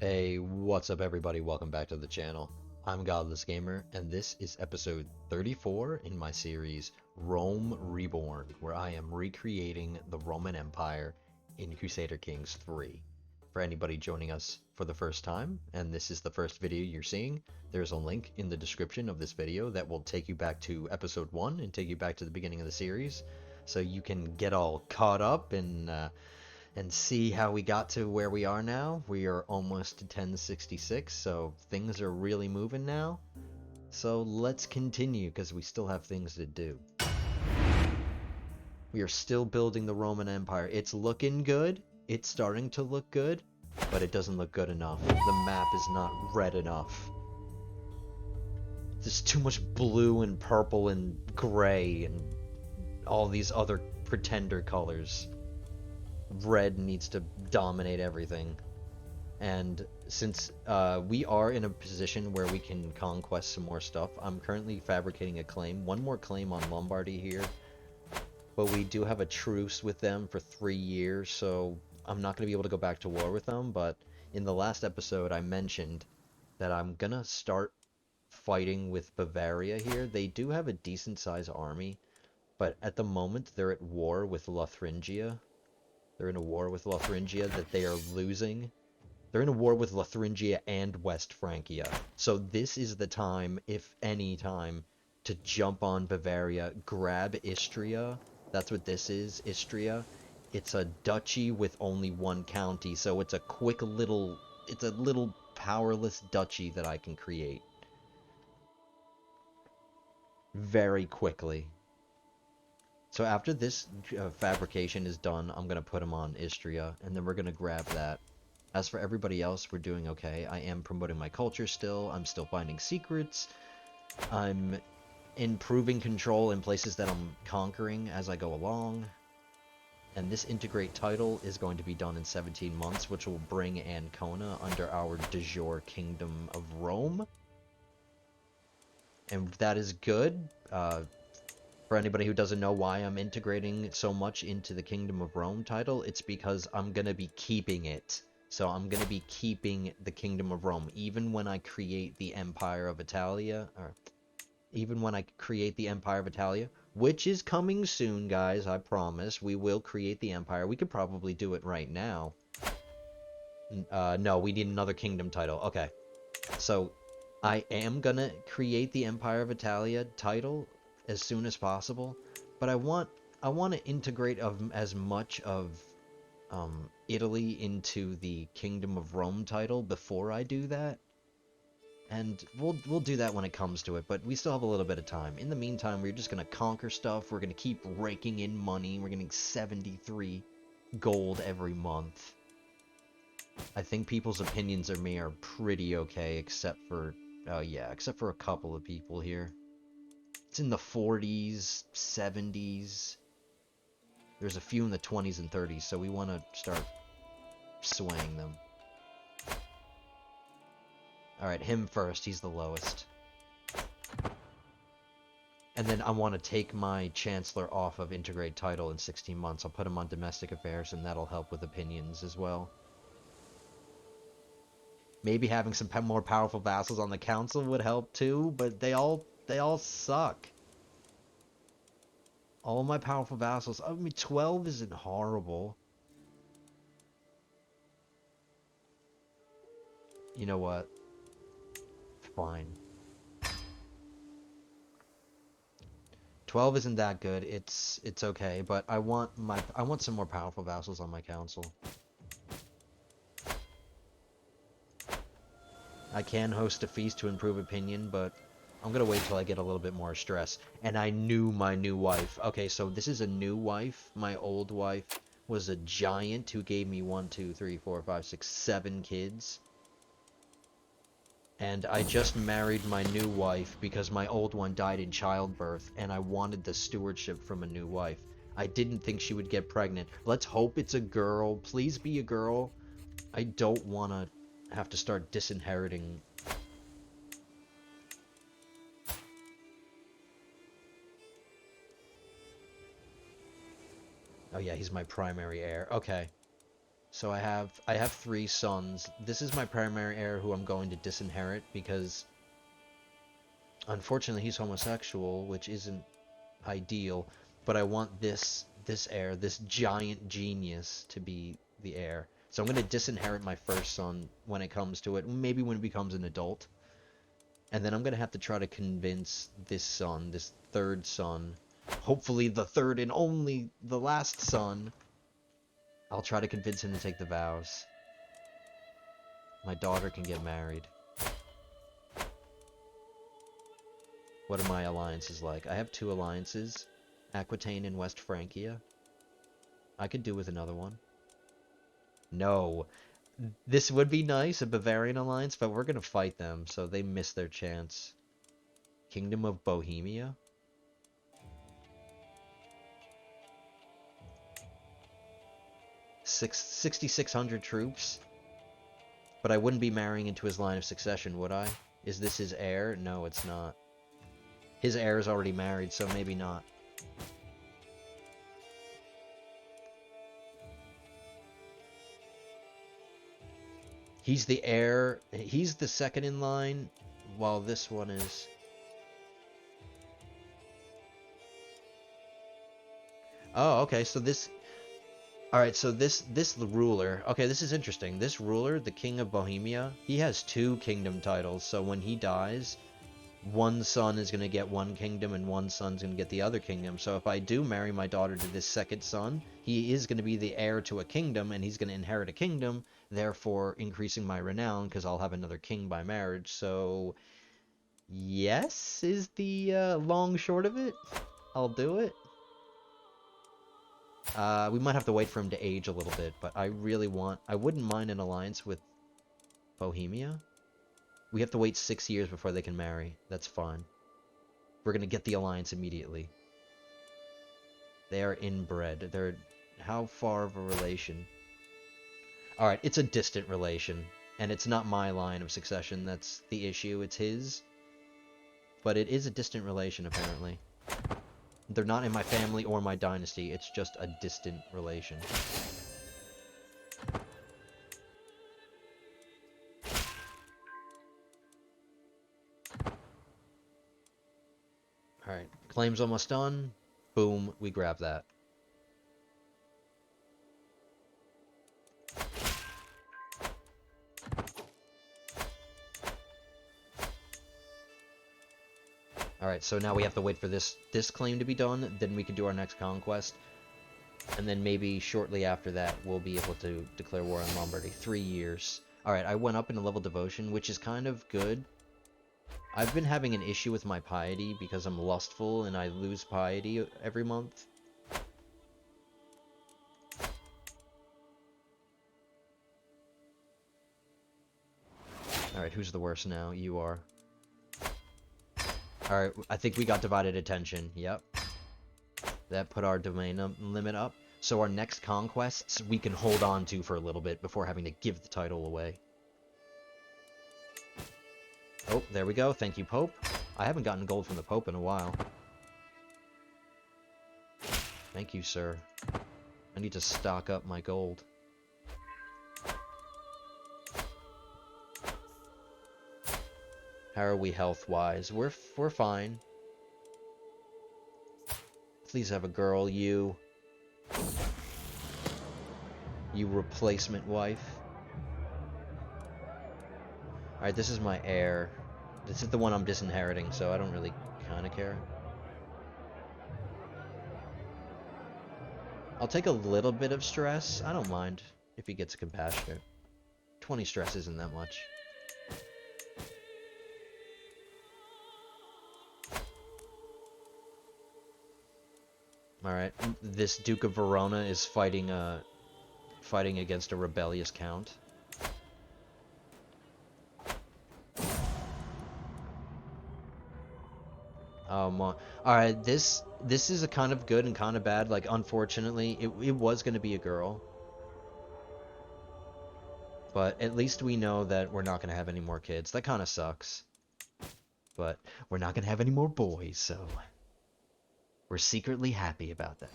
Hey, what's up everybody? Welcome back to the channel. I'm Godless Gamer, and this is episode 34 in my series Rome Reborn, where I am recreating the Roman Empire in Crusader Kings 3. For anybody joining us for the first time, and this is the first video you're seeing, there's a link in the description of this video that will take you back to episode 1 and take you back to the beginning of the series, so you can get all caught up and see how we got to where we are now. We are almost to 1066, so things are really moving now. So let's continue, because we still have things to do. We are still building the Roman Empire. It's looking good. It's starting to look good, but it doesn't look good enough. The map is not red enough. There's too much blue and purple and gray and all these other pretender colors. Red needs to dominate everything. And since we are in a position where we can conquest some more stuff, I'm currently fabricating a claim. One more claim on Lombardy here. But we do have a truce with them for 3 years, so I'm not going to be able to go back to war with them. But in the last episode, I mentioned that I'm going to start fighting with Bavaria here. They do have a decent-sized army, but at the moment they're at war with Lotharingia. They're in a war with Lotharingia that they are losing. They're in a war with Lotharingia and West Francia. So this is the time, if any time, to jump on Bavaria, grab Istria. That's what this is, Istria. It's a duchy with only one county, so it's a it's a little powerless duchy that I can create very quickly. So after this fabrication is done, I'm going to put them on Istria, and then we're going to grab that. As for everybody else, we're doing okay. I am promoting my culture still. I'm still finding secrets. I'm improving control in places that I'm conquering as I go along. And this integrate title is going to be done in 17 months, which will bring Ancona under our de jure Kingdom of Rome. And that is good. For anybody who doesn't know why I'm integrating so much into the Kingdom of Rome title, it's because I'm going to be keeping it. So I'm going to be keeping the Kingdom of Rome, even when I create the Empire of Italia, or even when I create the Empire of Italia, which is coming soon, guys, I promise. We will create the Empire. We could probably do it right now. No, we need another Kingdom title. Okay. So I am going to create the Empire of Italia title as soon as possible, but I want to integrate as much of Italy into the Kingdom of Rome title before I do that, and we'll do that when it comes to it. But we still have a little bit of time. In the meantime, we're just gonna conquer stuff. We're gonna keep raking in money. We're getting 73 gold every month. I think people's opinions of me are pretty okay, except for except for a couple of people here. It's in the 40s, 70s. There's a few in the 20s and 30s, so we want to start swaying them. Alright, him first. He's the lowest. And then I want to take my Chancellor off of Integrate title in 16 months. I'll put him on Domestic Affairs, and that'll help with opinions as well. Maybe having some more powerful vassals on the council would help too, but they all suck. All my powerful vassals. I mean, 12 isn't horrible. You know what? Fine. 12 isn't that good. It's okay, but I want some more powerful vassals on my council. I can host a feast to improve opinion, but I'm gonna wait till I get a little bit more stress. And I knew my new wife. Okay, so this is a new wife. My old wife was a giant who gave me 1, 2, 3, 4, 5, 6, 7 kids. And I just married my new wife because my old one died in childbirth, and I wanted the stewardship from a new wife. I didn't think she would get pregnant. Let's hope it's a girl. Please be a girl. I don't want to have to start disinheriting. Oh yeah, he's my primary heir. Okay. So I have 3 sons. This is my primary heir who I'm going to disinherit because unfortunately he's homosexual, which isn't ideal, but I want this heir, this giant genius, to be the heir. So I'm going to disinherit my first son when it comes to it, maybe when he becomes an adult. And then I'm going to have to try to convince this son, this third son, hopefully the third and only, the last son. I'll try to convince him to take the vows. My daughter can get married. What are my alliances like? I have 2 alliances. Aquitaine and West Francia. I could do with another one. No. This would be nice, a Bavarian alliance, but we're gonna fight them, so they miss their chance. Kingdom of Bohemia? Six 6,600 troops? But I wouldn't be marrying into his line of succession, would I? Is this his heir? No, it's not. His heir is already married, so maybe not. He's the heir. He's the second in line, while this one is... Oh, okay, so this... Alright, so this ruler... Okay, this is interesting. This ruler, the King of Bohemia, he has 2 kingdom titles, so when he dies, one son is going to get one kingdom and one son's going to get the other kingdom. So if I do marry my daughter to this second son, he is going to be the heir to a kingdom, and he's going to inherit a kingdom, therefore increasing my renown, because I'll have another king by marriage. So, yes is the long short of it. I'll do it. We might have to wait for him to age a little bit, but I wouldn't mind an alliance with Bohemia. We have to wait 6 years before they can marry. That's fine. We're gonna get the alliance immediately. They are inbred. They're... How far of a relation? Alright, it's a distant relation. And it's not my line of succession that's the issue, it's his. But it is a distant relation, apparently. They're not in my family or my dynasty, it's just a distant relation. Alright, claim's almost done. Boom, we grab that. Alright, so now we have to wait for this claim to be done, then we can do our next conquest. And then maybe shortly after that, we'll be able to declare war on Lombardy. 3 years. Alright, I went up in a level devotion, which is kind of good. I've been having an issue with my piety because I'm lustful and I lose piety every month. Alright, who's the worst now? You are. Alright, I think we got divided attention. Yep. That put our domain limit up. So our next conquests we can hold on to for a little bit before having to give the title away. Oh, there we go. Thank you, Pope. I haven't gotten gold from the Pope in a while. Thank you, sir. I need to stock up my gold. How are we health-wise? We're fine. Please have a girl, you replacement wife. Alright, this is my heir. This is the one I'm disinheriting, so I don't really kind of care. I'll take a little bit of stress. I don't mind if he gets compassionate. 20 stress isn't that much. Alright, this Duke of Verona is fighting against a rebellious count. Alright, this is a kind of good and kind of bad. Like, unfortunately, it was going to be a girl. But at least we know that we're not going to have any more kids. That kind of sucks. But we're not going to have any more boys, so... we're secretly happy about that.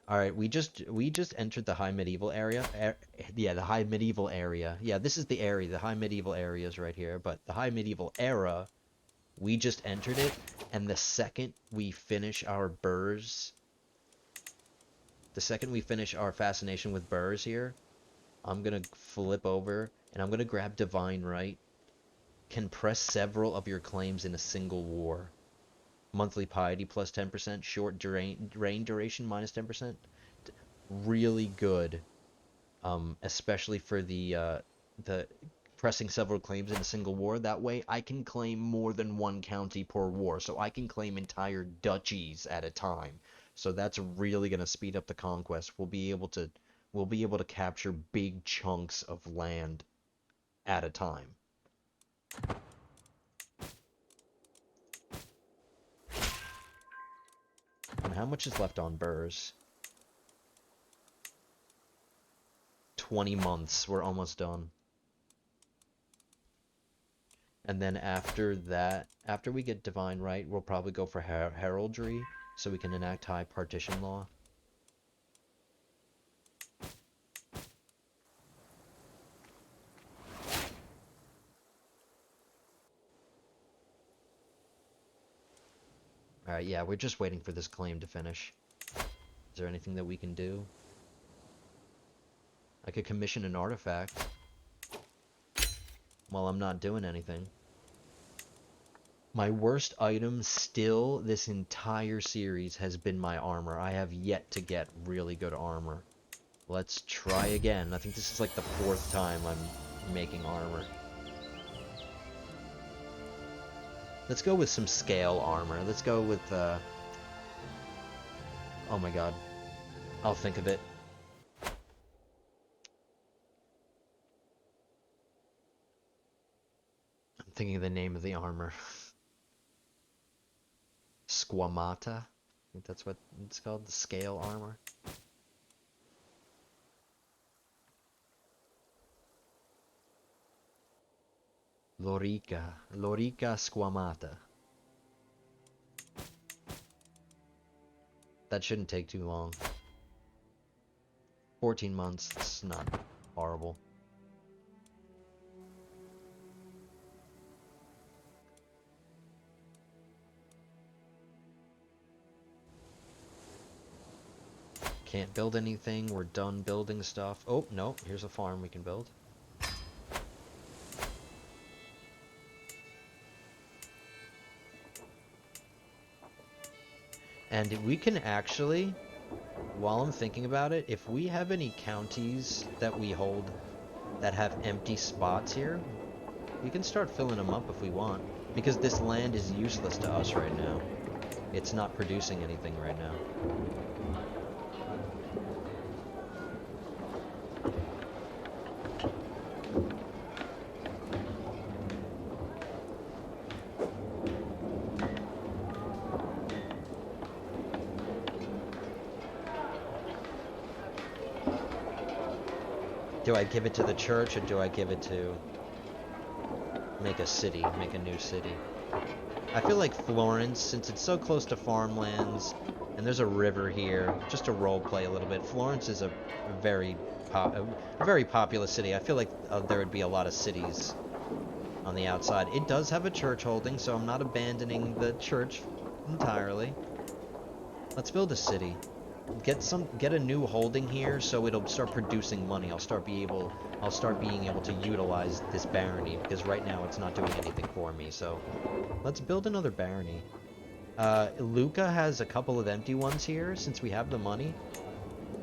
All right, we just entered the high medieval area. Yeah, the high medieval area. Yeah, this is the area. The high medieval area is right here, but the high medieval era, we just entered it, and the second we finish our burrs, the second we finish our fascination with burrs here, I'm gonna flip over and I'm gonna grab Divine Right. Can press several of your claims in a single war. Monthly piety plus 10%, short reign duration minus 10%. Really good, especially for the pressing several claims in a single war. That way I can claim more than one county per war, so I can claim entire duchies at a time. So that's really going to speed up the conquest. We'll be able to capture big chunks of land at a time. And how much is left on burrs? 20 months. We're almost done. And then after that, after we get Divine Right, we'll probably go for Heraldry, so we can enact High Partition Law. Alright, yeah, we're just waiting for this claim to finish. Is there anything that we can do? I could commission an artifact while I'm not doing anything. My worst item still this entire series has been my armor. I have yet to get really good armor. Let's try again. I think this is like the 4th time I'm making armor. Let's go with some scale armor. Let's go with, oh my god. I'll think of it. I'm thinking of the name of the armor. Squamata? I think that's what it's called, the scale armor. Lorica Squamata. That shouldn't take too long. 14 months, it's not horrible. Can't build anything, we're done building stuff. Oh, no, here's a farm we can build. And we can actually, while I'm thinking about it, if we have any counties that we hold that have empty spots here, we can start filling them up if we want. Because this land is useless to us right now. It's not producing anything right now. Do I give it to the church, or do I give it to make a city, make a new city? I feel like Florence, since it's so close to farmlands, and there's a river here, just to roleplay a little bit, Florence is a very populous city. I feel like there would be a lot of cities on the outside. It does have a church holding, so I'm not abandoning the church entirely. Let's build a city. Get a new holding here, so it'll start producing money. I'll start being able to utilize this barony, because right now it's not doing anything for me. So let's build another barony. Lucca has a couple of empty ones here. Since we have the money,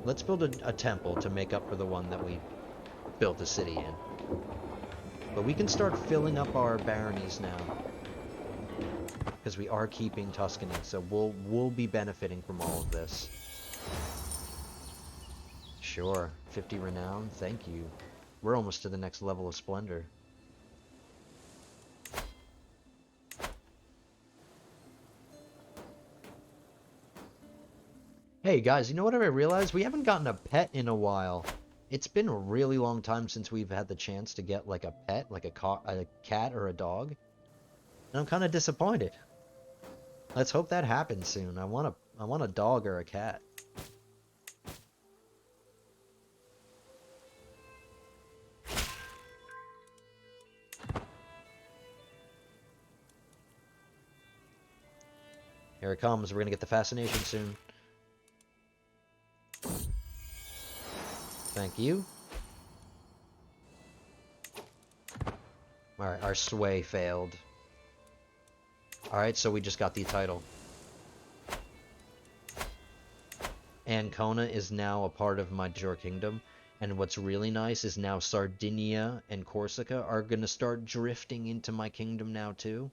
let's build a temple to make up for the one that we built the city in. But we can start filling up our baronies now, because we are keeping Tuscany, so we'll be benefiting from all of this. Sure, 50 renown, thank you. We're almost to the next level of splendor. Hey guys, you know what I realized? We haven't gotten a pet in a while. It's been a really long time since we've had the chance to get like a pet, like a cat or a dog. And I'm kind of disappointed. Let's hope that happens soon. I want a dog or a cat. Here it comes. We're gonna get the fascination soon. Thank you. Alright, our sway failed. Alright, so we just got the title. Ancona is now a part of my de jure kingdom. And what's really nice is now Sardinia and Corsica are going to start drifting into my kingdom now too.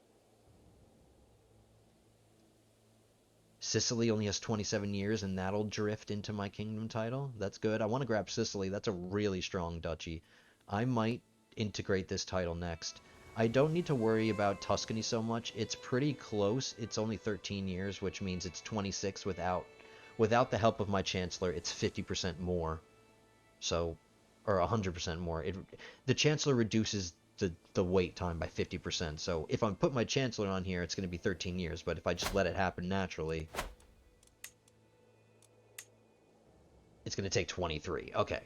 Sicily only has 27 years and that'll drift into my kingdom title. That's good. I want to grab Sicily. That's a really strong duchy. I might integrate this title next. I don't need to worry about Tuscany so much. It's pretty close. It's only 13 years, which means it's 26 without the help of my chancellor. It's 50% more. So, or 100% more. The chancellor reduces the wait time by 50%. So if I put my chancellor on here, it's going to be 13 years. But if I just let it happen naturally, it's going to take 23. Okay.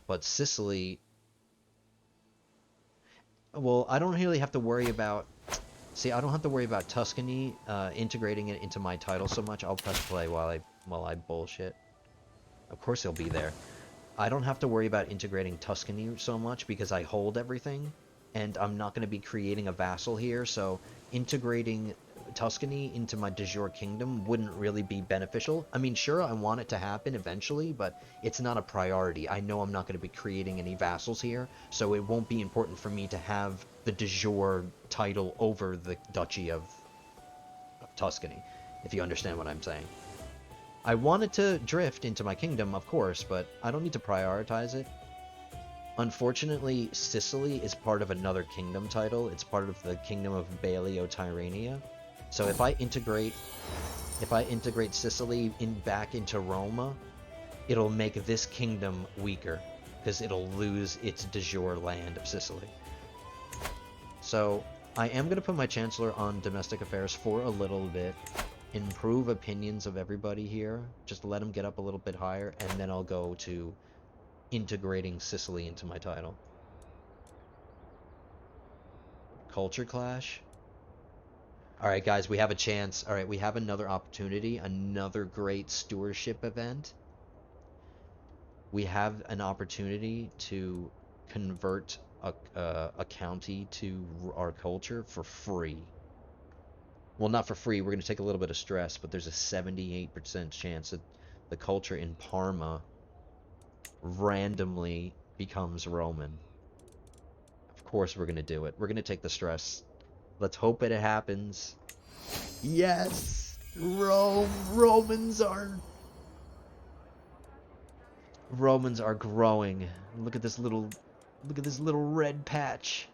But Sicily, well, I don't really have to worry about. See, I don't have to worry about Tuscany integrating it into my title so much. I'll press play while I bullshit. Of course he'll be there. I don't have to worry about integrating Tuscany so much because I hold everything, and I'm not going to be creating a vassal here, so integrating Tuscany into my de jure kingdom wouldn't really be beneficial. I mean, sure, I want it to happen eventually, but it's not a priority. I know I'm not going to be creating any vassals here, so it won't be important for me to have the de jure title over the Duchy of Tuscany, if you understand what I'm saying. I wanted to drift into my kingdom, of course, but I don't need to prioritize it. Unfortunately, Sicily is part of another kingdom title. It's part of the kingdom of Balio Tyrrhenia. So if I integrate Sicily back into Roma, it'll make this kingdom weaker because it'll lose its de jure land of Sicily. So I am going to put my chancellor on domestic affairs for a little bit. Improve opinions of everybody here. Just let them get up a little bit higher, and then I'll go to integrating Sicily into my title. Culture clash. Alright guys, we have a chance. Alright, we have another opportunity. Another great stewardship event. We have an opportunity to convert a county to our culture for free. Well, not for free. We're going to take a little bit of stress, but there's a 78% chance that the culture in Parma randomly becomes Roman. Of course we're going to do it. We're going to take the stress. Let's hope it happens. Yes! Romans are growing. Look at this little red patch.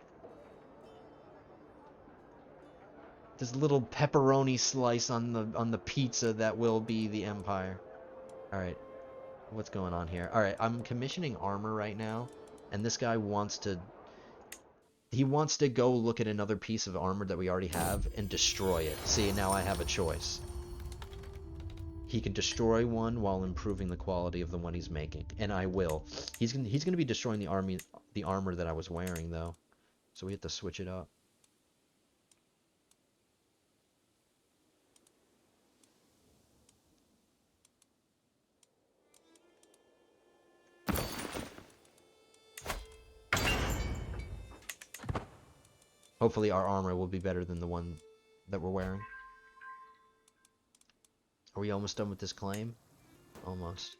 This little pepperoni slice on the pizza that will be the empire. All right. What's going on here? All right, I'm commissioning armor right now, and this guy wants to go look at another piece of armor that we already have and destroy it. See, now I have a choice. He can destroy one while improving the quality of the one he's making, and I will. He's gonna be destroying the armor that I was wearing though, so we have to switch it up. Hopefully our armor will be better than the one that we're wearing. Are we almost done with this claim? Almost.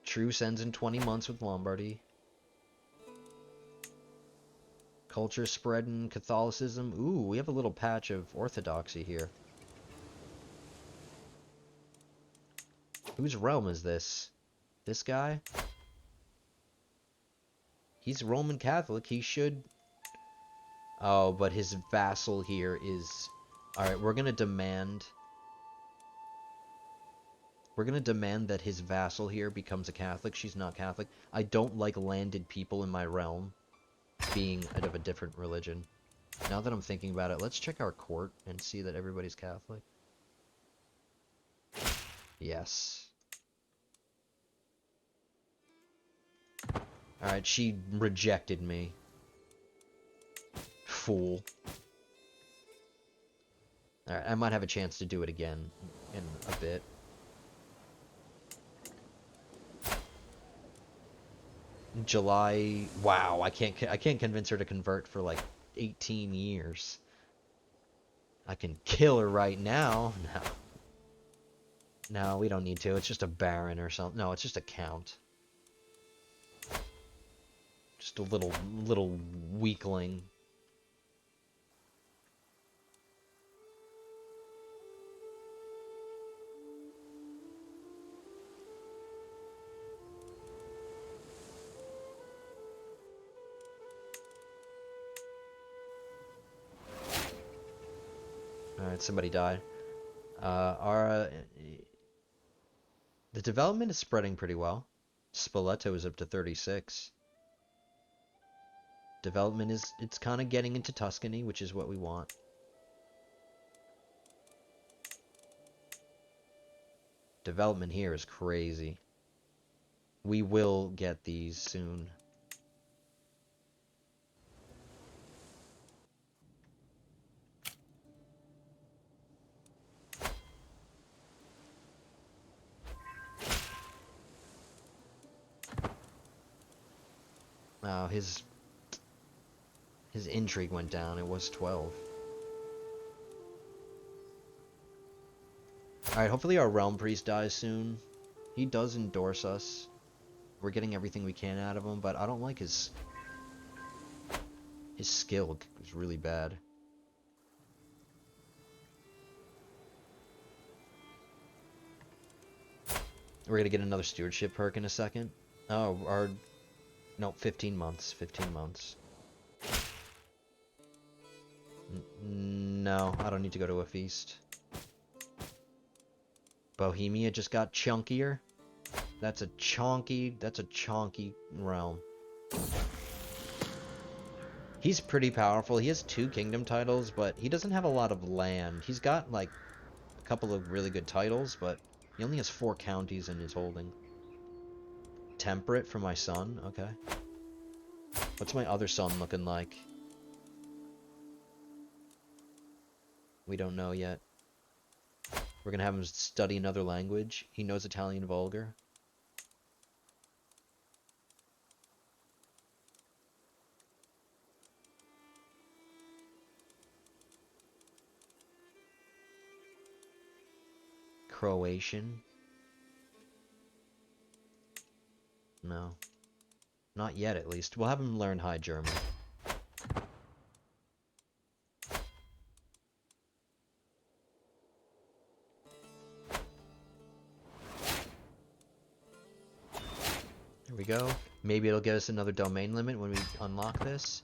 Truce ends in 20 months with Lombardy. Culture spread in Catholicism. Ooh, we have a little patch of orthodoxy here. Whose realm is this? This guy? He's Roman Catholic. He should... Oh, but his vassal here is... Alright, we're gonna demand... We're gonna demand that his vassal here becomes a Catholic. She's not Catholic. I don't like landed people in my realm being of a different religion. Now that I'm thinking about it, let's check our court and see that everybody's Catholic. Yes. Alright, she rejected me. Fool. Alright, I might have a chance to do it again in a bit. July. Wow, I can't convince her to convert for like 18 years. I can kill her right now. No. No, we don't need to. It's just a baron or something. No, it's just a count. Just a little weakling. Alright, somebody died. The development is spreading pretty well. Spoleto is up to 36. Development is, it's kind of getting into Tuscany, which is what we want. Development here is crazy. We will get these soon. Oh, his intrigue went down. It was 12. Alright, hopefully our Realm Priest dies soon. He does endorse us. We're getting everything we can out of him, but I don't like his skill is really bad. We're gonna get another stewardship perk in a second. Oh, no, 15 months. 15 months. No, I don't need to go to a feast. Bohemia just got chunkier. That's a chonky realm. He's pretty powerful. He has 2 kingdom titles, but he doesn't have a lot of land. He's got like a couple of really good titles, but he only has 4 counties in his holding. Temperate for my son, okay. What's my other son looking like? We don't know yet. We're gonna have him study another language. He knows Italian Vulgar. Croatian? No. Not yet, at least. We'll have him learn High German. There we go. Maybe it'll get us another domain limit when we unlock this.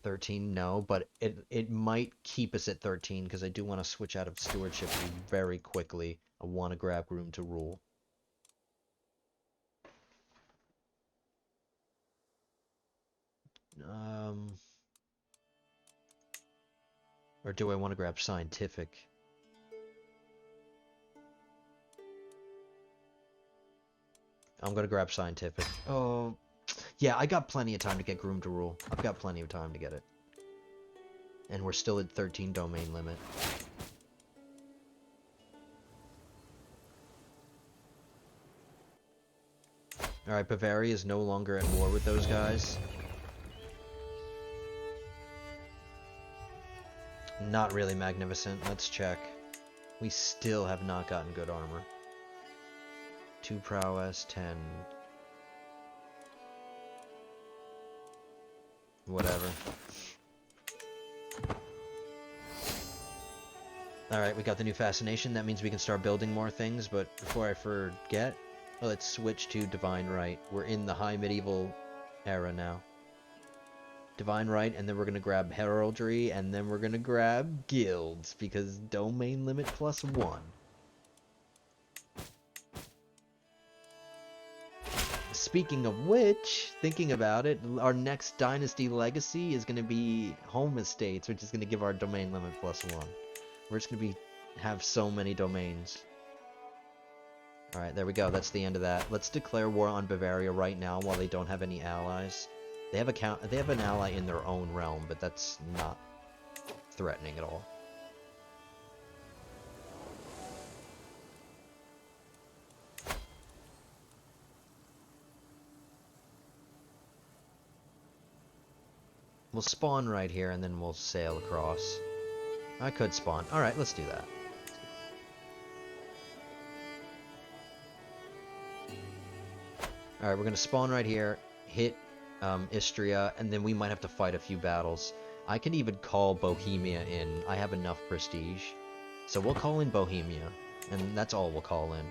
13, no, but it might keep us at 13 because I do want to switch out of stewardship very quickly. I want to grab room to rule. Or do I want to grab scientific? I'm gonna grab scientific. Oh, yeah, I got plenty of time to get Groom to Rule. I've got plenty of time to get it. And we're still at 13 domain limit. Alright, Bavaria is no longer at war with those guys. Not really magnificent. Let's check. We still have not gotten good armor. 2 prowess, 10. Whatever. Alright, we got the new fascination. That means we can start building more things, but before I forget, let's switch to Divine Right. We're in the high medieval era now. Divine Right, and then we're going to grab Heraldry, and then we're going to grab Guilds, because domain limit +1. Speaking of which, thinking about it, our next Dynasty Legacy is going to be Home Estates, which is going to give our domain limit +1. We're just going to have so many domains. Alright, there we go. That's the end of that. Let's declare war on Bavaria right now while they don't have any allies. They have an ally in their own realm, but that's not threatening at all. We'll spawn right here, and then we'll sail across. I could spawn. Alright, let's do that. Alright, we're gonna spawn right here, hit Istria, and then we might have to fight a few battles. I can even call Bohemia in. I have enough prestige. So we'll call in Bohemia, and that's all we'll call in.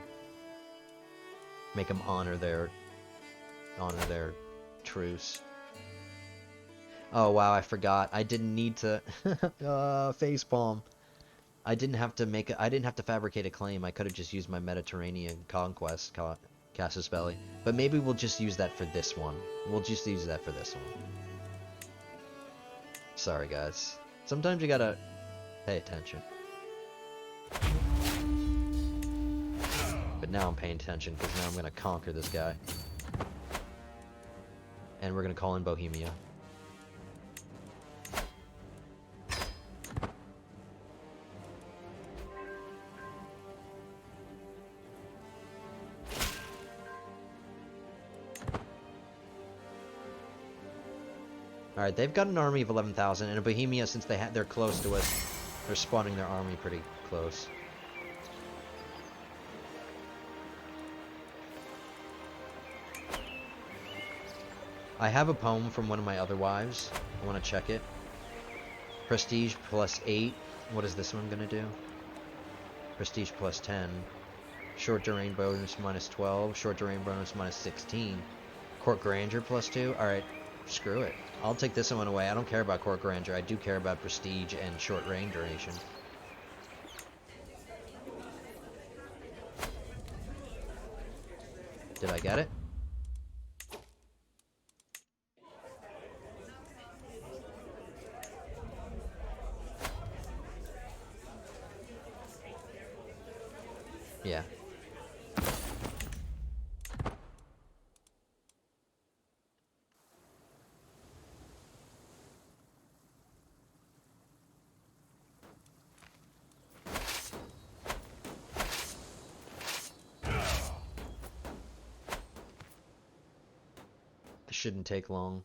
Make them honor their truce. Oh wow, I forgot. I didn't need to facepalm. I didn't have to fabricate a claim. I could have just used my Mediterranean conquest casus belli. But maybe we'll just use that for this one. We'll just use that for this one. Sorry guys. Sometimes you gotta pay attention. But now I'm paying attention because now I'm gonna conquer this guy. And we're gonna call in Bohemia. Alright, they've got an army of 11,000, and in Bohemia, since they're close to us, they're spawning their army pretty close. I have a poem from one of my other wives. I want to check it. Prestige plus 8. What is this one going to do? Prestige plus 10. Short terrain bonus minus 12. Short terrain bonus minus 16. Court grandeur plus 2. Alright, screw it. I'll take this one away. I don't care about court grandeur. I do care about prestige and short reign duration. Did I get it? Yeah. Shouldn't take long.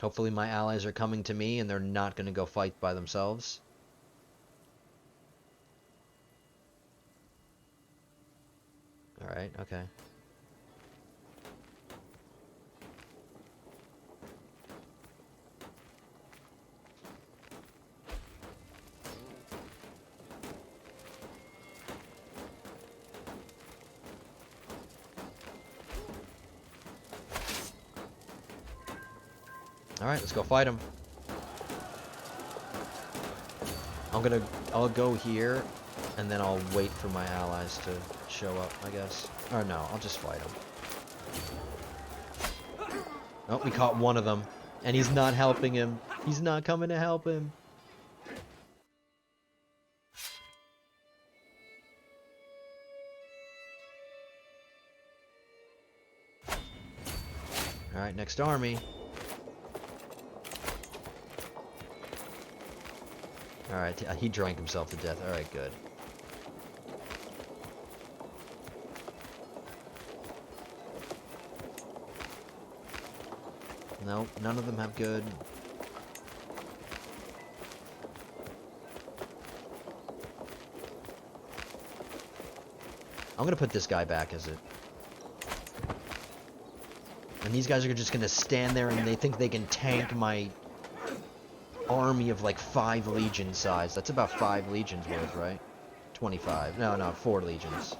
Hopefully my allies are coming to me and they're not going to go fight by themselves. Alright, okay. Alright, let's go fight him. I'll go here, and then I'll wait for my allies to show up, I guess. Or no, I'll just fight him. Oh, we caught one of them, and he's not helping him. He's not coming to help him. Alright, next army. Alright, he drank himself to death. Alright, good. Nope, none of them have good. I'm gonna put this guy back as it. And these guys are just gonna stand there and they think they can tank my army of like 5 legion size. That's about 5 legions worth, right? 25. No, 4 legions.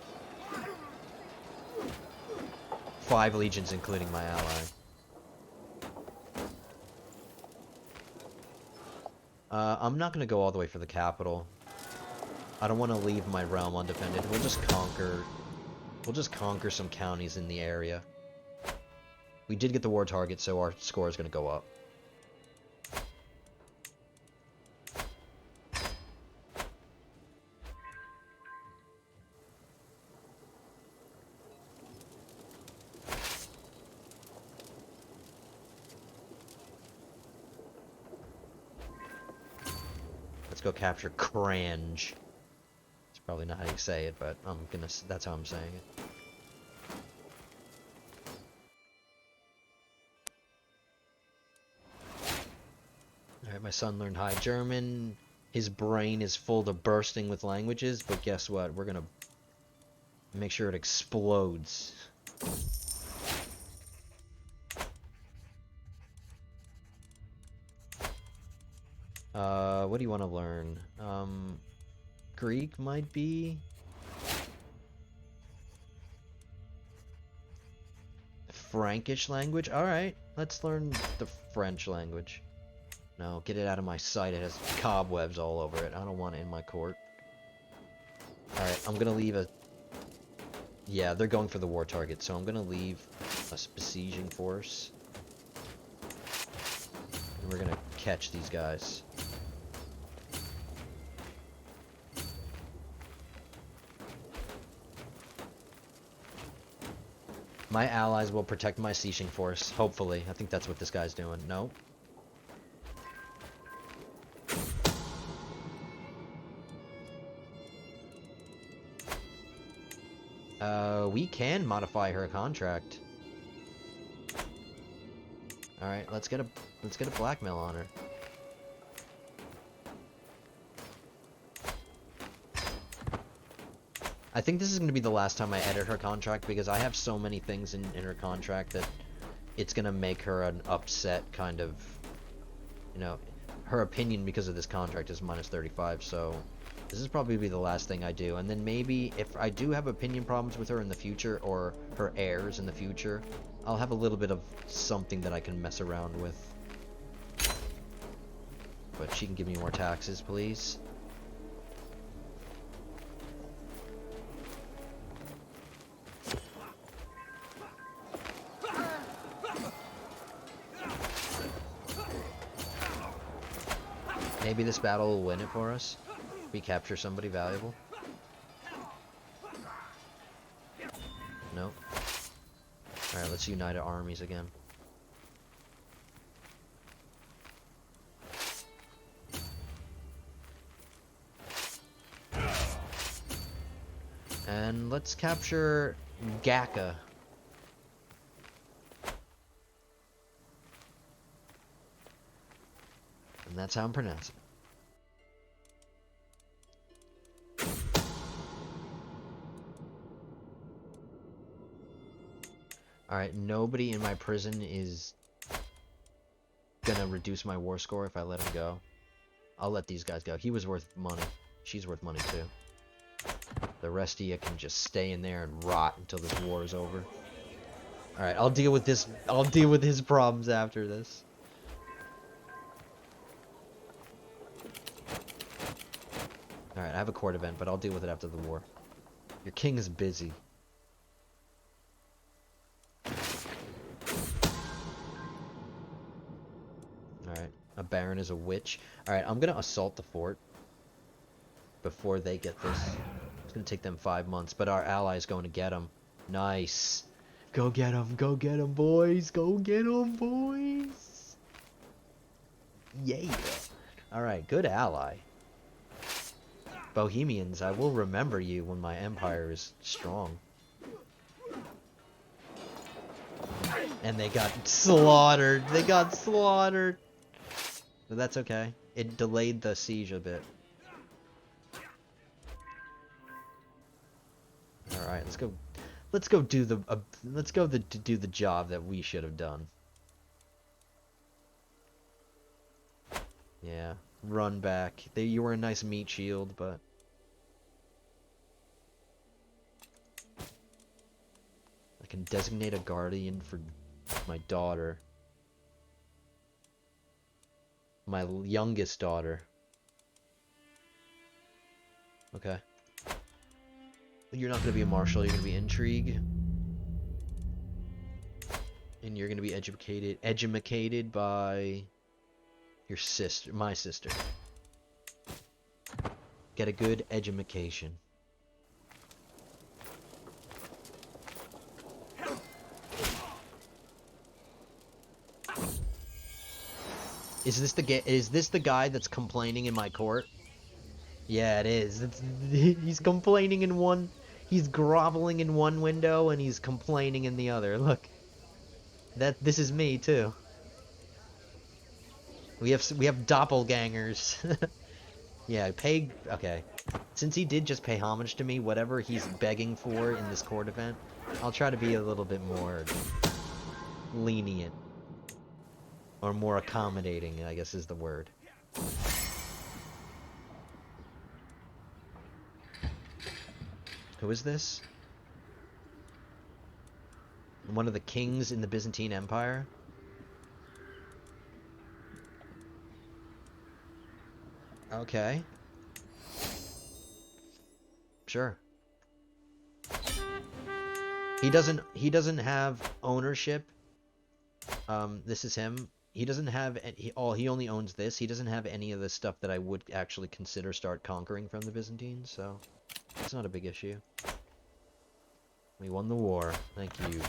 5 legions including my ally. I'm not gonna go all the way for the capital. I don't want to leave my realm undefended. We'll just conquer some counties in the area. We did get the war target, so our score is gonna go up. Let's go capture Crange. It's probably not how you say it, but that's how I'm saying it. Alright, my son learned High German. His brain is full to bursting with languages, but guess what? We're gonna make sure it explodes. What do you want to learn? Greek might be? Frankish language? Alright, let's learn the French language. No, get it out of my sight. It has cobwebs all over it. I don't want it in my court. Alright, I'm gonna leave a... Yeah, they're going for the war target, so I'm gonna leave a besieging force. And we're gonna catch these guys. My allies will protect my sieging force, hopefully. I think that's what this guy's doing. No. We can modify her contract. Alright, let's get a blackmail on her. I think this is going to be the last time I edit her contract because I have so many things in her contract that it's going to make her an upset kind of, you know, her opinion because of this contract is minus 35, so this is probably be the last thing I do. And then maybe if I do have opinion problems with her in the future or her heirs in the future, I'll have a little bit of something that I can mess around with. But she can give me more taxes, please. Maybe this battle will win it for us. We capture somebody valuable. Nope. Alright, let's unite our armies again. And let's capture Gaka. And that's how I'm pronouncing it. Alright, nobody in my prison is gonna reduce my war score if I let him go. I'll let these guys go. He was worth money. She's worth money too. The rest of you can just stay in there and rot until this war is over. Alright, I'll deal with this. I'll deal with his problems after this. Alright, I have a court event, but I'll deal with it after the war. Your king is busy. Alright, a baron is a witch. Alright, I'm gonna assault the fort before they get this. It's gonna take them 5 months, but our ally is going to get them. Nice. Go get them, boys. Go get them, boys. Yeah. Alright, good ally. Bohemians, I will remember you when my empire is strong. And they got slaughtered. They got slaughtered. But that's okay. It delayed the siege a bit. All right, let's go. Let's go do the. Do the job that we should have done. Yeah, run back. You were a nice meat shield, but. I can designate a guardian for my daughter. My youngest daughter. Okay. You're not going to be a marshal, you're going to be intrigue. And you're going to be educated by your sister, my sister. Get a good education. Is this the guy that's complaining in my court? Yeah, it is. He's complaining in one. He's groveling in one window and he's complaining in the other. Look, this is me too. We have doppelgangers. Yeah, pay. Okay, since he did just pay homage to me, whatever he's begging for in this court event, I'll try to be a little bit more lenient or more accommodating, I guess is the word. Who is this? One of the kings in the Byzantine Empire? Okay. Sure. He doesn't have ownership. This is him. He doesn't have he only owns this. He doesn't have any of the stuff that I would actually consider start conquering from the Byzantines, so it's not a big issue. We won the war. Thank you.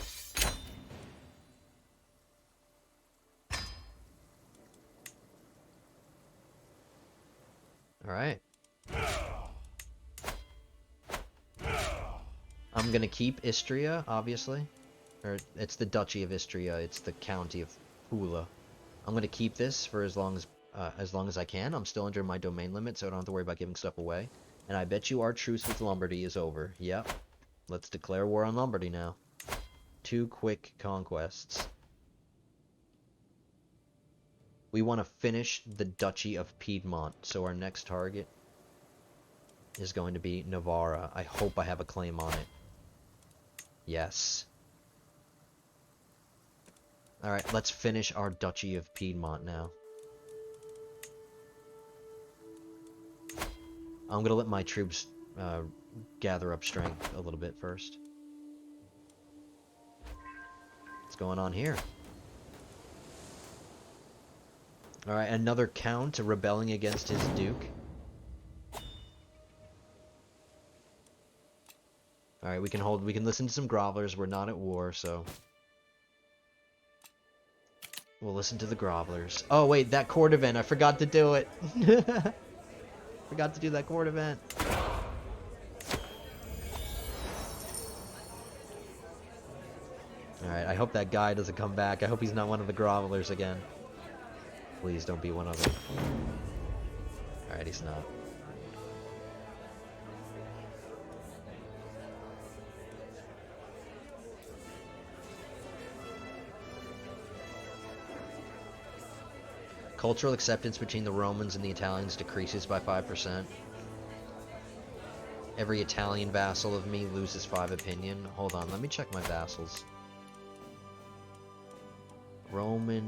Alright. I'm gonna keep Istria, obviously. Or, it's the Duchy of Istria, it's the County of Pula. I'm gonna keep this for as long as I can. I'm still under my domain limit, so I don't have to worry about giving stuff away. And I bet you our truce with Lombardy is over. Yep. Let's declare war on Lombardy now. 2 quick conquests. We want to finish the Duchy of Piedmont, so our next target is going to be Navarra. I hope I have a claim on it. Yes. Alright, let's finish our Duchy of Piedmont now. I'm gonna let my troops gather up strength a little bit first. What's going on here? Alright, another count rebelling against his duke. Alright, we can listen to some grovelers. We're not at war, so we'll listen to the grovelers. Oh wait, that court event, I forgot to do it. Forgot to do that court event. Alright, I hope that guy doesn't come back. I hope he's not one of the grovelers again. Please don't be one of them. Alright, he's not. Cultural acceptance between the Romans and the Italians decreases by 5%. Every Italian vassal of me loses 5 opinion. Hold on, let me check my vassals. Roman.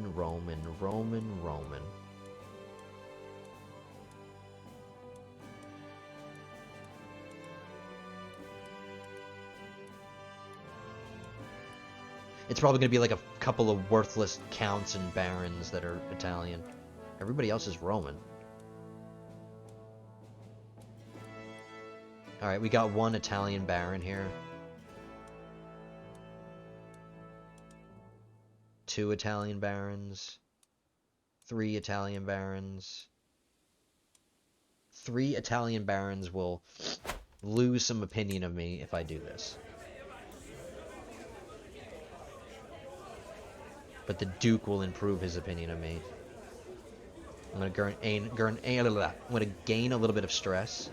It's probably going to be like a couple of worthless counts and barons that are Italian. Everybody else is Roman. Alright, we got 1 Italian baron here. 2 Italian barons. 3 Italian barons. 3 Italian barons will lose some opinion of me if I do this. But the Duke will improve his opinion of me. I'm gonna gain a little bit of stress,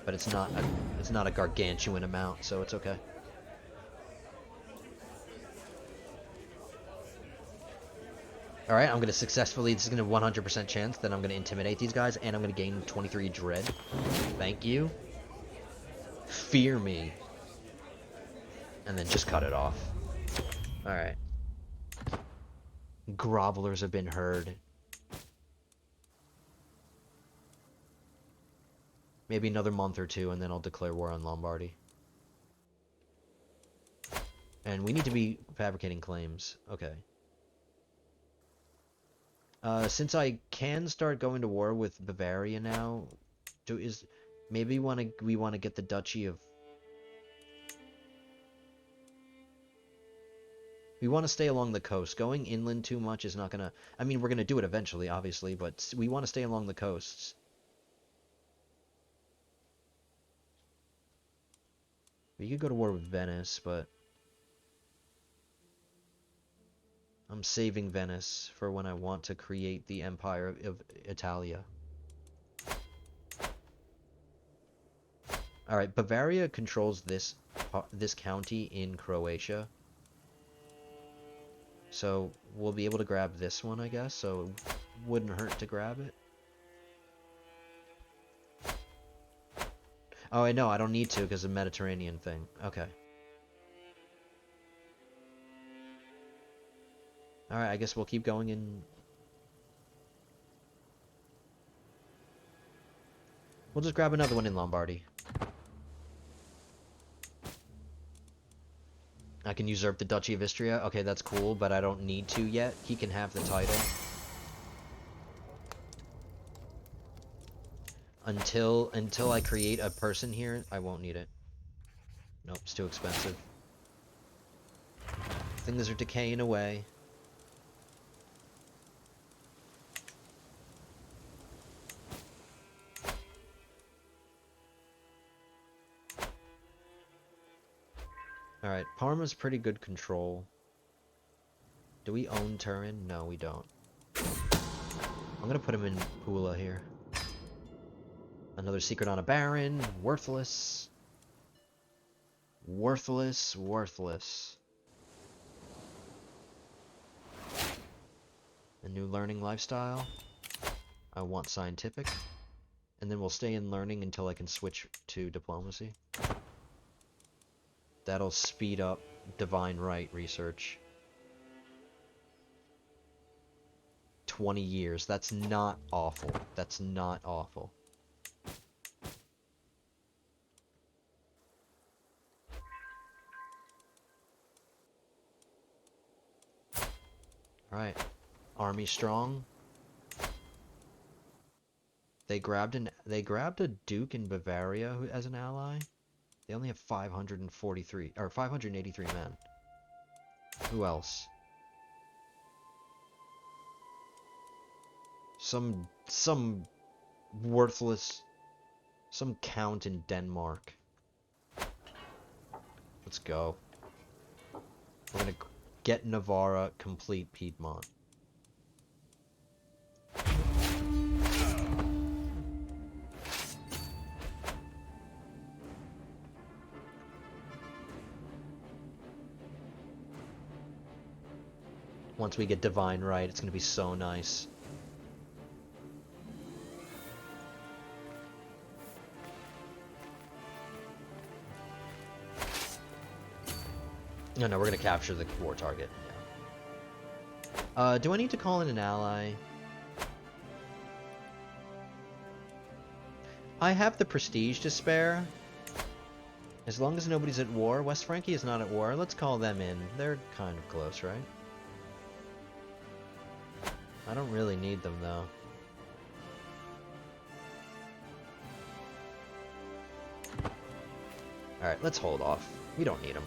but it's not a gargantuan amount, so it's okay. All right, I'm gonna successfully. This is gonna 100% chance that I'm gonna intimidate these guys, and I'm gonna gain 23 dread. Thank you. Fear me, and then just cut it off. All right. Grovelers have been heard. Maybe another month or 2, and then I'll declare war on Lombardy. And we need to be fabricating claims. Okay. Since I can start going to war with Bavaria now, maybe we want to get the Duchy of. We want to stay along the coast. Going inland too much is not gonna. I mean, we're gonna do it eventually, obviously, but we want to stay along the coasts. We could go to war with Venice, but I'm saving Venice for when I want to create the Empire of Italia. Alright, Bavaria controls this county in Croatia. So we'll be able to grab this one, I guess, so it wouldn't hurt to grab it. Oh, I know, I don't need to because of the Mediterranean thing. Okay. Alright, I guess we'll keep going in... We'll just grab another one in Lombardy. I can usurp the Duchy of Istria. Okay, that's cool, but I don't need to yet. He can have the title. Until I create a person here, I won't need it. Nope, it's too expensive. Things are decaying away. Alright, Parma's pretty good control. Do we own Turin? No, we don't. I'm gonna put him in Pula here. Another secret on a baron. Worthless. Worthless, worthless. A new learning lifestyle. I want scientific. And then we'll stay in learning until I can switch to diplomacy. That'll speed up divine right research. 20 years. That's not awful. That's not awful. Alright. Army strong. They grabbed a duke in Bavaria as an ally. They only have 543 or 583 men. Who else? Some worthless count in Denmark. Let's go. We're gonna get Navarra, complete Piedmont. Once we get divine right, it's gonna be so nice. No, we're gonna capture the war target. Yeah. Do I need to call in an ally? I have the prestige to spare. As long as nobody's at war. West Frankie is not at war. Let's call them in. They're kind of close, right? I don't really need them, though. Alright, let's hold off. We don't need them.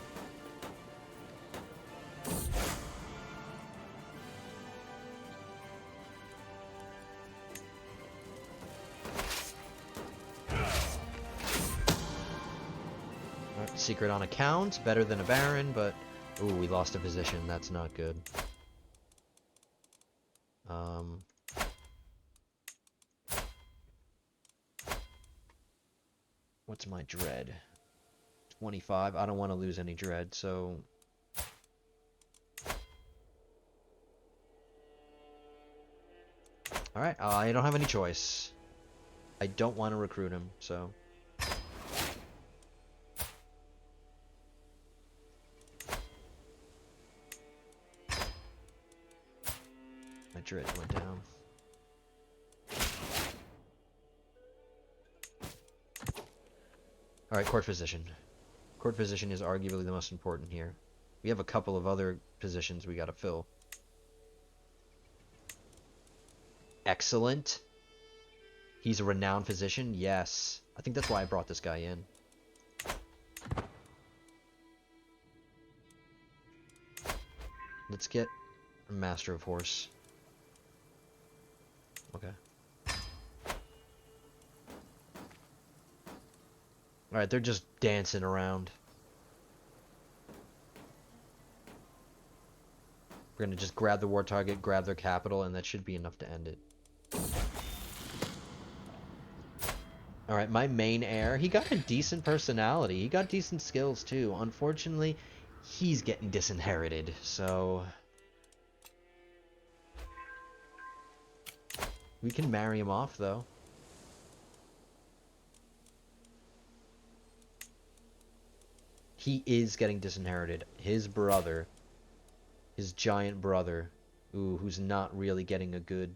Secret on account, better than a baron, but ooh, we lost a position. That's not good. What's my dread? 25. I don't want to lose any dread, so all right. I don't have any choice. I don't want to recruit him, so. Dread went down. Alright, court position. Court position is arguably the most important here. We have a couple of other positions we gotta fill. Excellent. He's a renowned physician? Yes. I think that's why I brought this guy in. Let's get a Master of Horse. Okay. Alright, they're just dancing around. We're gonna just grab the war target, grab their capital, and that should be enough to end it. Alright, my main heir, he got a decent personality. He got decent skills, too. Unfortunately, he's getting disinherited, so... we can marry him off, though. He is getting disinherited. His brother, his giant brother, who's not really getting a good...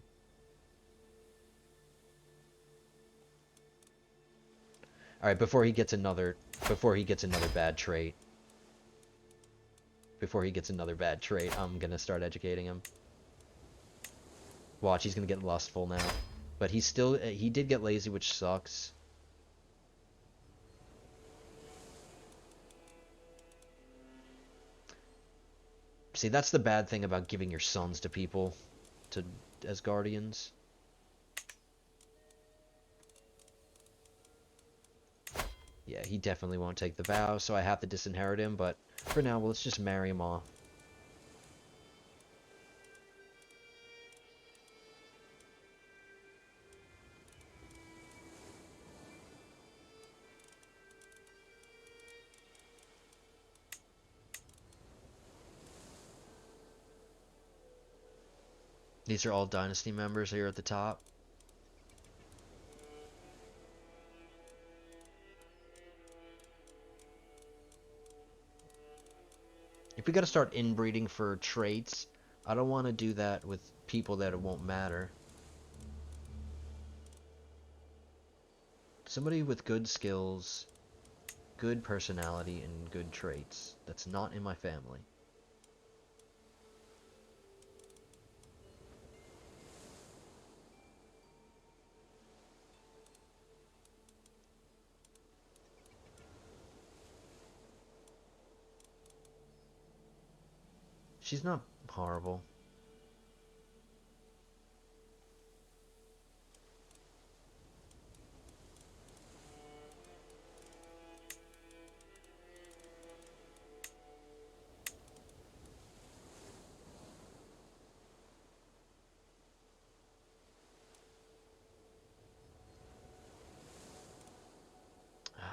Alright, before he gets another bad trait. I'm gonna start educating him. Watch, he's gonna get lustful now. But he did get lazy, which sucks. See, that's the bad thing about giving your sons to people as guardians. Yeah, he definitely won't take the vow, so I have to disinherit him, but for now, let's just marry him off. These are all dynasty members here at the top. If we gotta start inbreeding for traits, I don't want to do that with people that it won't matter. Somebody with good skills, good personality, and good traits. That's not in my family. She's not horrible.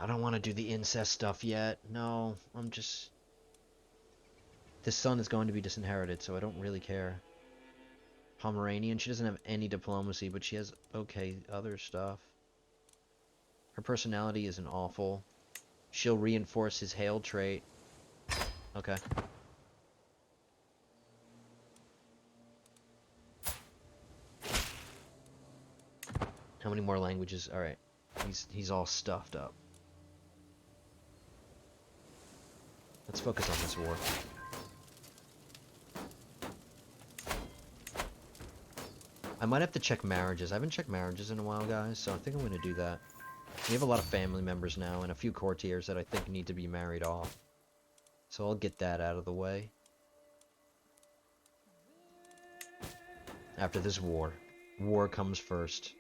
I don't want to do the incest stuff yet. No, I'm just... This son is going to be disinherited, so I don't really care. Pomeranian, she doesn't have any diplomacy, but she has okay other stuff. Her personality isn't awful. She'll reinforce his hail trait. Okay. How many more languages? Alright. He's all stuffed up. Let's focus on this war. I might have to check marriages. I haven't checked marriages in a while, guys, so I think I'm going to do that. We have a lot of family members now, and a few courtiers that I think need to be married off. So I'll get that out of the way. After this war. War comes first.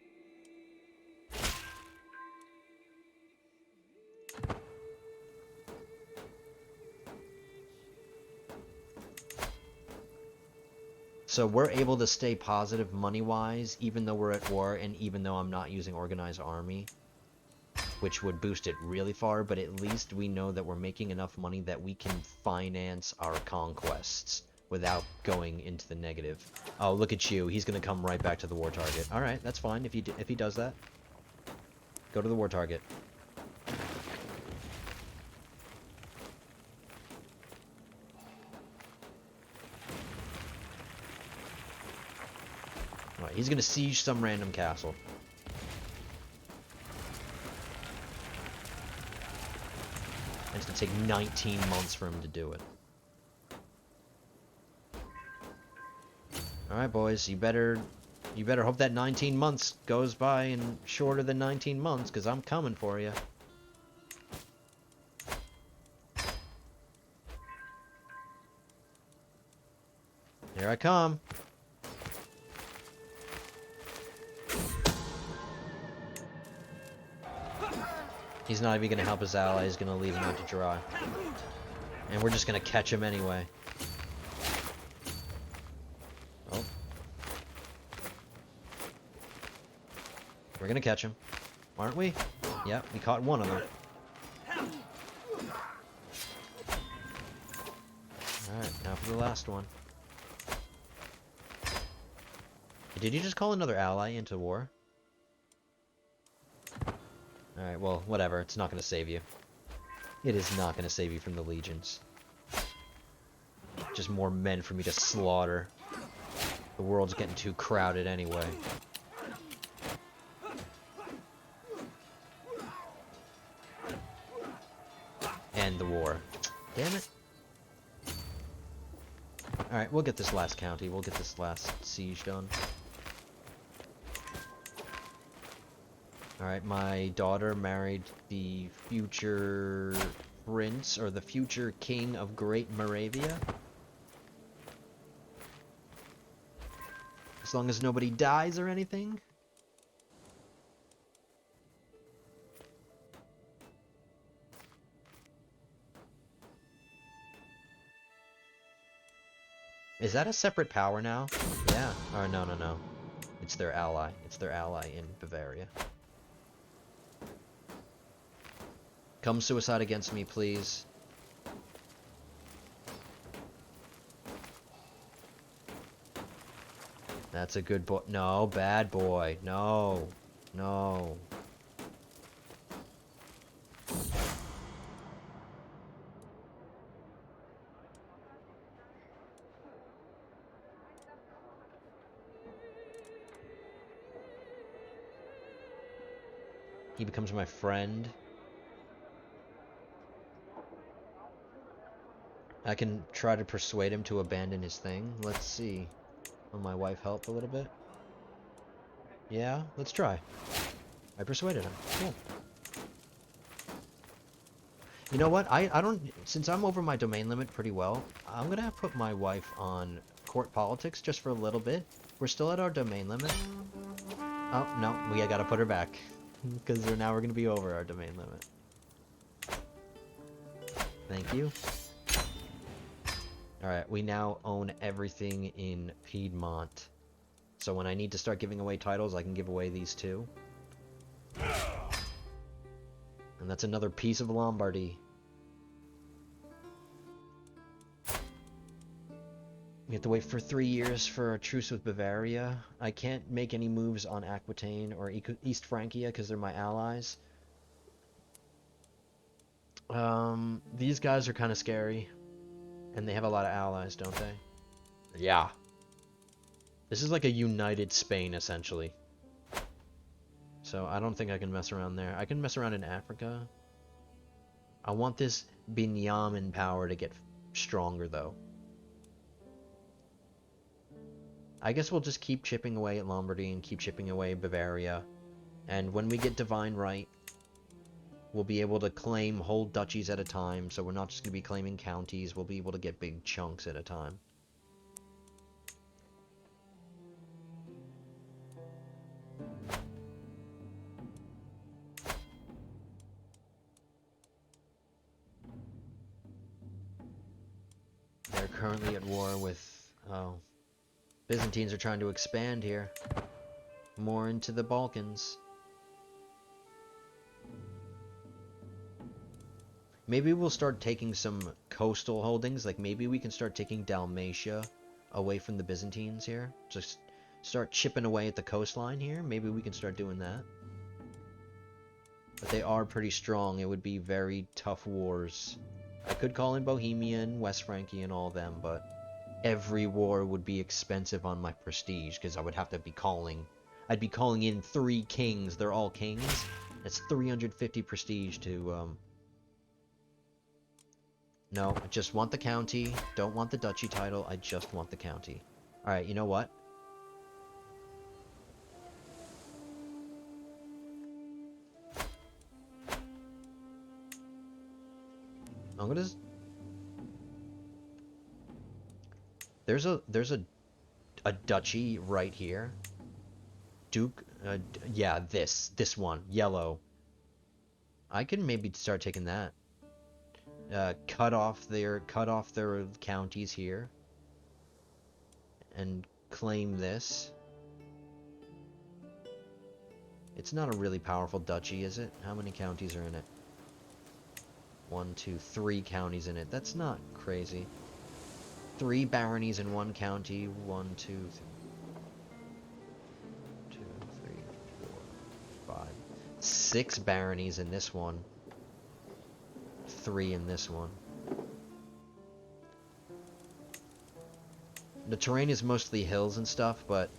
So we're able to stay positive money-wise, even though we're at war, and even though I'm not using organized army, which would boost it really far, but at least we know that we're making enough money that we can finance our conquests without going into the negative. Oh, look at you. He's going to come right back to the war target. Alright, that's fine if he does that. Go to the war target. Alright, he's going to siege some random castle. And it's going to take 19 months for him to do it. Alright, boys, you better hope that 19 months goes by and shorter than 19 months, because I'm coming for you. Here I come. He's not even going to help his ally, he's going to leave him out to dry. And we're just going to catch him anyway. We're gonna catch him. Aren't we? Yeah, we caught one of them. Alright, now for the last one. Did you just call another ally into war? Alright, well, whatever. It's not gonna save you. It is not gonna save you from the legions. Just more men for me to slaughter. The world's getting too crowded anyway. End the war. Damn it. Alright, we'll get this last county. We'll get this last siege done. Alright, my daughter married the future prince, or the future king of Great Moravia. As long as nobody dies or anything. Is that a separate power now? Yeah. Or no, no, no. It's their ally. It's their ally in Bavaria. Come suicide against me, please. That's a good boy. No, bad boy. No. No. He becomes my friend. I can try to persuade him to abandon his thing. Let's see. Will my wife help a little bit? Yeah, let's try. I persuaded him. Cool. You know what? I don't... Since I'm over my domain limit pretty well, I'm gonna put my wife on court politics just for a little bit. We're still at our domain limit. Oh, no. We gotta put her back. Because now we're gonna be over our domain limit. Thank you. Alright, we now own everything in Piedmont. So when I need to start giving away titles, I can give away these two. And that's another piece of Lombardy. We have to wait for 3 years for a truce with Bavaria. I can't make any moves on Aquitaine or East Francia because they're my allies. These guys are kind of scary. And they have a lot of allies, don't they? Yeah. This is like a united Spain, essentially. So I don't think I can mess around there. I can mess around in Africa. I want this Binyamin power to get stronger, though. I guess we'll just keep chipping away at Lombardy and keep chipping away at Bavaria. And when we get Divine Right, we'll be able to claim whole duchies at a time, so we're not just going to be claiming counties, we'll be able to get big chunks at a time. They're currently at war with... oh. Byzantines are trying to expand here. More into the Balkans. Maybe we'll start taking some coastal holdings, like maybe we can start taking Dalmatia away from the Byzantines here. Just start chipping away at the coastline here. Maybe we can start doing that. But they are pretty strong. It would be very tough wars. I could call in Bohemia and West Francia and all them, but every war would be expensive on my prestige, because I would have to be calling... I'd be calling in 3 kings. They're all kings. That's 350 prestige to, No, I just want the county. Don't want the duchy title. I just want the county. Alright, you know what? I'm gonna... There's a duchy right here. Duke... yeah, this one. Yellow. I can maybe start taking that. Cut off their counties here and claim this. It's not a really powerful duchy, is it? How many counties are in it? 1, 2, 3 counties in it. That's not crazy. 3 baronies in one county. 1, 2, 3, 2, 3, 4, 5. 6 baronies in this one. 3 in this one. The terrain is mostly hills and stuff, but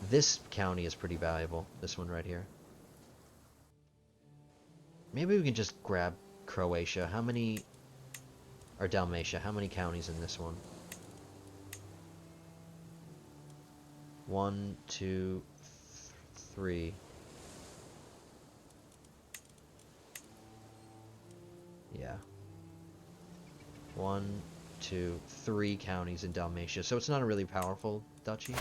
this county is pretty valuable. This one right here. Maybe we can just grab Croatia. How many... or Dalmatia. How many counties in this one? 1, 2, 3. Yeah. 1, 2, 3 counties in Dalmatia. So it's not a really powerful duchy.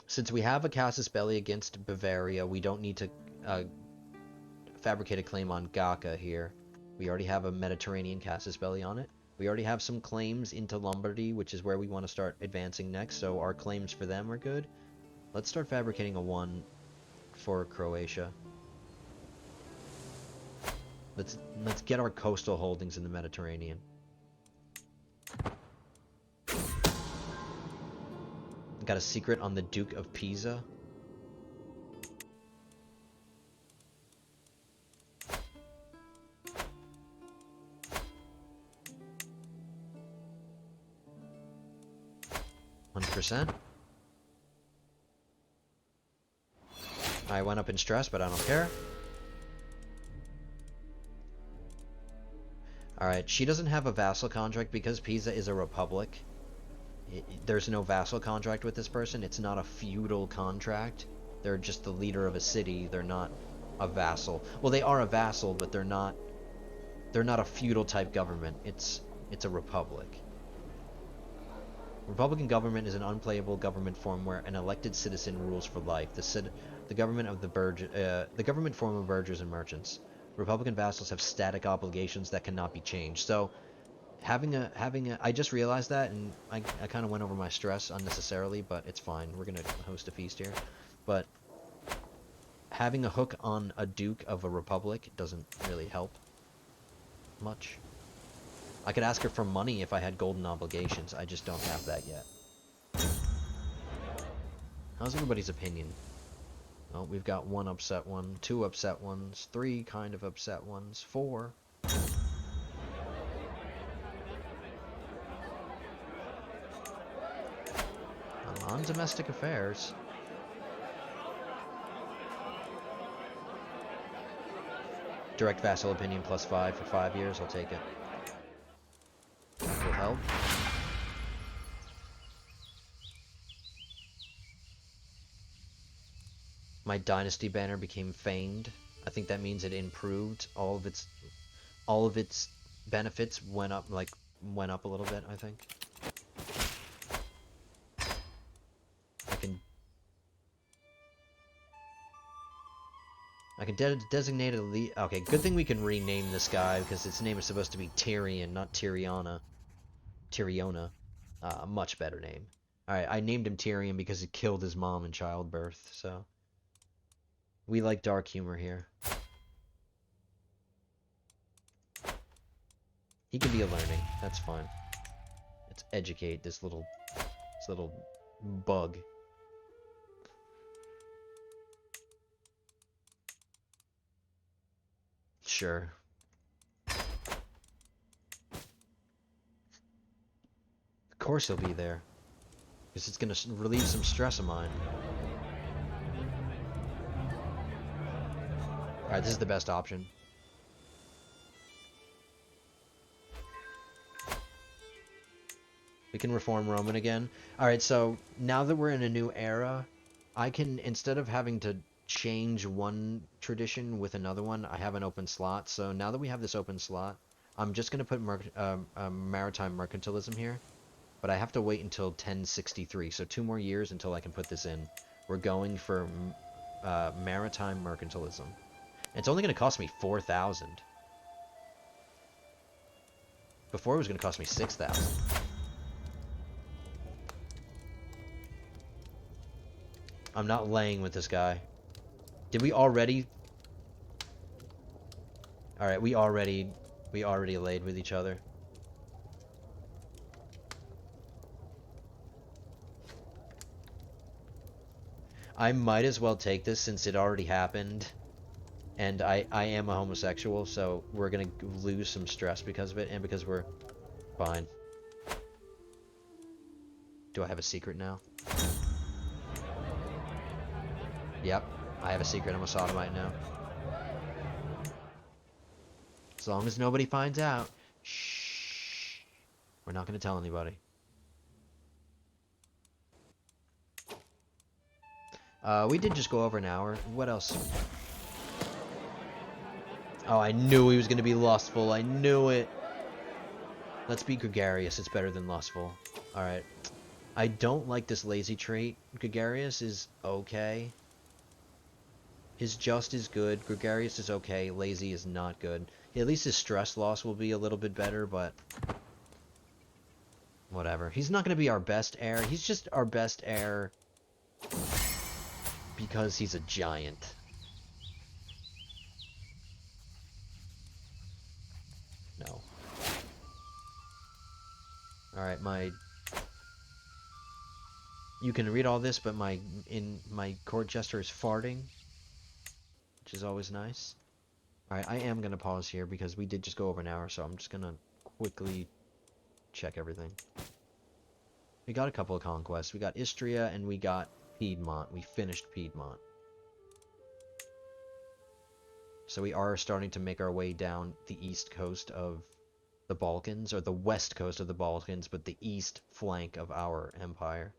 Since we have a casus belli against Bavaria, we don't need to fabricate a claim on Gaca here. We already have a Mediterranean casus belli on it. We already have some claims into Lombardy, which is where we want to start advancing next, so our claims for them are good. Let's start fabricating a 1 for Croatia. Let's get our coastal holdings in the Mediterranean. Got a secret on the Duke of Pisa. I went up in stress, but I don't care. Alright, she doesn't have a vassal contract because Pisa is a republic. There's no vassal contract with this person. It's not a feudal contract. They're just the leader of a city. They're not a vassal. Well, they are a vassal, but they're not a feudal type government. It's a republic. Republican government is an unplayable government form where an elected citizen rules for life. The government form of burghers and merchants. Republican vassals have static obligations that cannot be changed. So, I just realized that, and I kind of went over my stress unnecessarily, but it's fine. We're gonna host a feast here, but having a hook on a duke of a republic doesn't really help much. I could ask her for money if I had golden obligations. I just don't have that yet. How's everybody's opinion? Well, we've got 1 upset one, 2 upset ones, 3 kind of upset ones, 4. I'm on domestic affairs. Direct vassal opinion +5 for 5 years. I'll take it. That will help. My dynasty banner became feigned. I think that means it improved. All of its benefits went up a little bit, I think. I can designate a lead. Okay, good thing we can rename this guy because its name is supposed to be Tyrion, not Tyriona. Tyriona. Much better name. Alright, I named him Tyrion because he killed his mom in childbirth, so. We like dark humor here. He can be a learning. That's fine. Let's educate this little bug. Sure. Of course he'll be there. Because it's gonna relieve some stress of mine. Alright, this is the best option. We can reform Roman again. Alright, so now that we're in a new era, I can, instead of having to change one tradition with another one, I have an open slot. So now that we have this open slot, I'm just going to put maritime mercantilism here. But I have to wait until 1063, so 2 more years until I can put this in. We're going for maritime mercantilism. It's only going to cost me 4,000. Before it was going to cost me 6,000. I'm not laying with this guy. Did we already? Alright, we already laid with each other. I might as well take this since it already happened. And I am a homosexual, so we're gonna lose some stress because of it, and because we're fine. Do I have a secret now? Yep, I have a secret. I'm a sodomite now. As long as nobody finds out. Shh. We're not gonna tell anybody. We did just go over an hour. What else? Oh, I knew he was gonna be lustful. I knew it. Let's be gregarious. It's better than lustful. Alright. I don't like this lazy trait. Gregarious is okay. His just is good. Gregarious is okay. Lazy is not good. At least his stress loss will be a little bit better, but whatever. He's not going to be our best heir. He's just our best heir because he's a giant. No. Alright, you can read all this, but my court jester is farting, which is always nice. Alright, I am going to pause here because we did just go over an hour, so I'm just going to quickly check everything. We got a couple of conquests. We got Istria and we got Piedmont. We finished Piedmont. So we are starting to make our way down the east coast of the Balkans, or the west coast of the Balkans, but the east flank of our empire.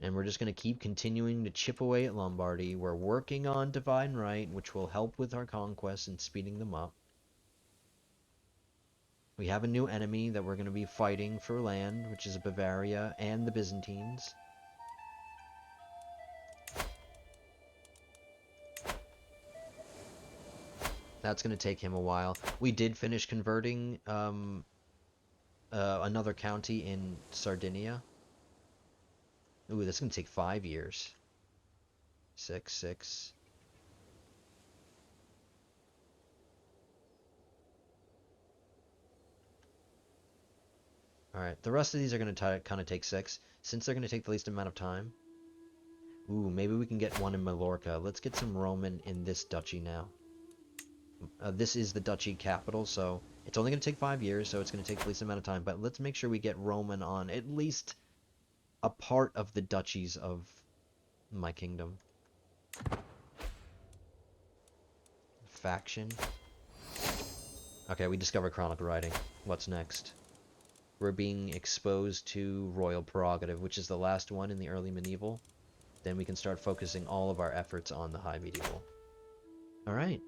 And we're just going to keep continuing to chip away at Lombardy. We're working on Divine Right, which will help with our conquests and speeding them up. We have a new enemy that we're going to be fighting for land, which is Bavaria and the Byzantines. That's going to take him a while. We did finish converting another county in Sardinia. Ooh, that's going to take 5 years. 6. Alright, the rest of these are going to kind of take 6. Since they're going to take the least amount of time. Ooh, maybe we can get one in Mallorca. Let's get some Roman in this duchy now. This is the duchy capital, so it's only going to take 5 years, so it's going to take the least amount of time. But let's make sure we get Roman on at least a part of the duchies of my kingdom. Faction. Okay, we discovered chronicle writing. What's next? We're being exposed to royal prerogative, which is the last one in the early medieval. Then we can start focusing all of our efforts on the high medieval. Alright.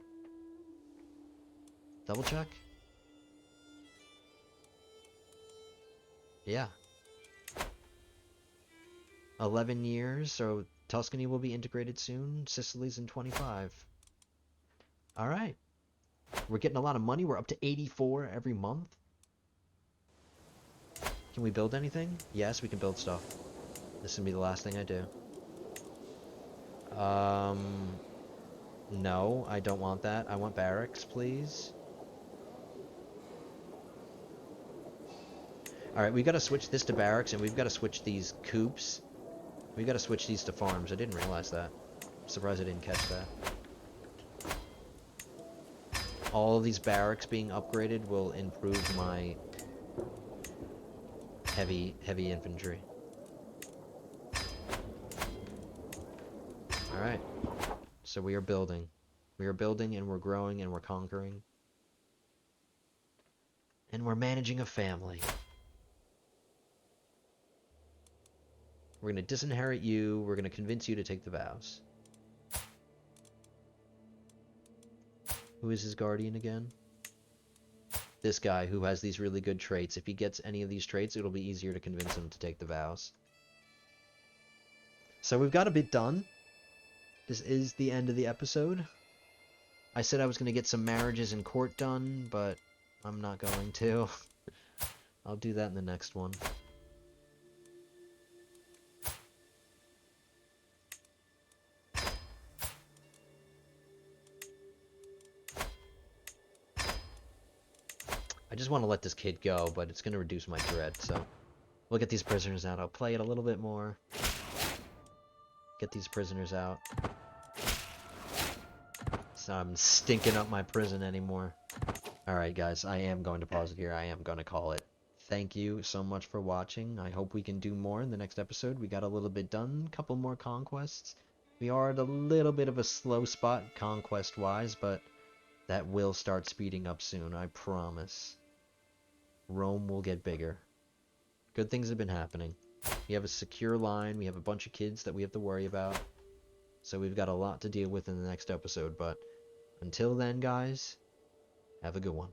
Double check. Yeah. 11 years, so Tuscany will be integrated soon. Sicily's in 25. Alright. We're getting a lot of money. We're up to 84 every month. Can we build anything? Yes, we can build stuff. This is gonna be the last thing I do. No, I don't want that. I want barracks, please. Alright, we've got to switch this to barracks, and we've got to switch these coops. We've got to switch these to farms. I didn't realize that. I'm surprised I didn't catch that. All of these barracks being upgraded will improve my heavy infantry. Alright. So we are building. We are building, and we're growing, and we're conquering. And we're managing a family. We're going to disinherit you. We're going to convince you to take the vows. Who is his guardian again? This guy who has these really good traits. If he gets any of these traits, it'll be easier to convince him to take the vows. So we've got a bit done. This is the end of the episode. I said I was going to get some marriages in court done, but I'm not going to. I'll do that in the next one. I just want to let this kid go, but it's going to reduce my dread, so we'll get these prisoners out. I'll play it a little bit more. Get these prisoners out. So I'm stinking up my prison anymore. Alright guys, I am going to pause it here. I am going to call it. Thank you so much for watching. I hope we can do more in the next episode. We got a little bit done. A couple more conquests. We are at a little bit of a slow spot conquest-wise, but that will start speeding up soon, I promise. Rome will get bigger. Good things have been happening. We have a secure line. We have a bunch of kids that we have to worry about. So we've got a lot to deal with in the next episode, but until then, guys, have a good one.